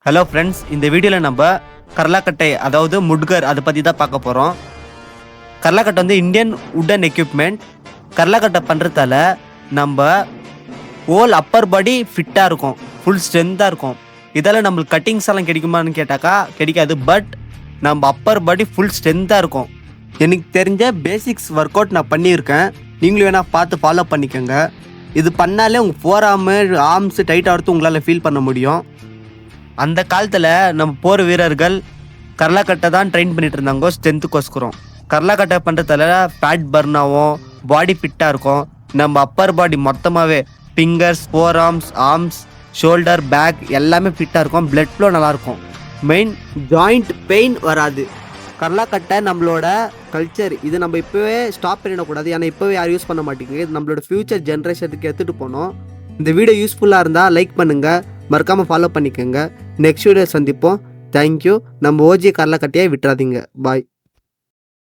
Hello friends, இந்த வீடியோவில் நம்ம கர்லாக்கட்டை அதாவது முட்கர் அதை பற்றி தான் பார்க்க போகிறோம். கர்லாக்கட்டை வந்து இந்தியன் உட்டன் எக்யூப்மெண்ட். கர்லாக்கட்டை பண்ணுறதால நம்ம ஹோல் அப்பர் பாடி ஃபிட்டாக இருக்கும், ஃபுல் ஸ்ட்ரென்த்தாக இருக்கும். இதால் நம்மளுக்கு கட்டிங்ஸ் எல்லாம் கிடைக்குமான்னு கேட்டாக்கா கிடைக்காது. பட் நம்ம அப்பர் பாடி ஃபுல் ஸ்ட்ரென்த்தாக இருக்கும். எனக்கு தெரிஞ்ச பேசிக்ஸ் ஒர்க் அவுட் நான் பண்ணியிருக்கேன். நீங்களும் வேணால் பார்த்து ஃபாலோ பண்ணிக்கோங்க. இது பண்ணாலே உங்கள் ஃபோர் ஆர்ம்ஸ் டைட் ஆகிறது உங்களால் ஃபீல் பண்ண முடியும். அந்த காலத்தில் நம்ம போர் வீரர்கள் கர்லாக்கட்டை தான் ட்ரெயின் பண்ணிட்டு இருந்தாங்க ஸ்ட்ரென்த்துக்கோஸ்கரம். கர்லாக்கட்டை பண்ணுறதால ஃபேட் பர்ன் ஆகும், பாடி ஃபிட்டாக இருக்கும். நம்ம அப்பர் பாடி மொத்தமாகவே fingers, forearms, shoulder, back எல்லாமே ஃபிட்டாக இருக்கும். பிளட் ஃப்ளோ நல்லாயிருக்கும். மெயின் ஜாயிண்ட் பெயின் வராது. கர்லாக்கட்டை நம்மளோட கல்ச்சர். இது நம்ம இப்போவே ஸ்டாப் பண்ணிடக்கூடாது. ஏன்னா இப்போவே யாரும் யூஸ் பண்ண மாட்டேங்குது. இது நம்மளோட ஃப்யூச்சர் ஜென்ரேஷனுக்கு எடுத்துகிட்டு போகணும். இந்த வீடியோ யூஸ்ஃபுல்லாக இருந்தால் லைக் பண்ணுங்கள், மறக்காமல் ஃபாலோ பண்ணிக்கோங்க. நெக்ஸ்ட் வீடியோ சந்திப்போம். தேங்க்யூ. நம்ம ஓஜி கர்லாக்கட்டையை விட்டுறாதீங்க. பாய்.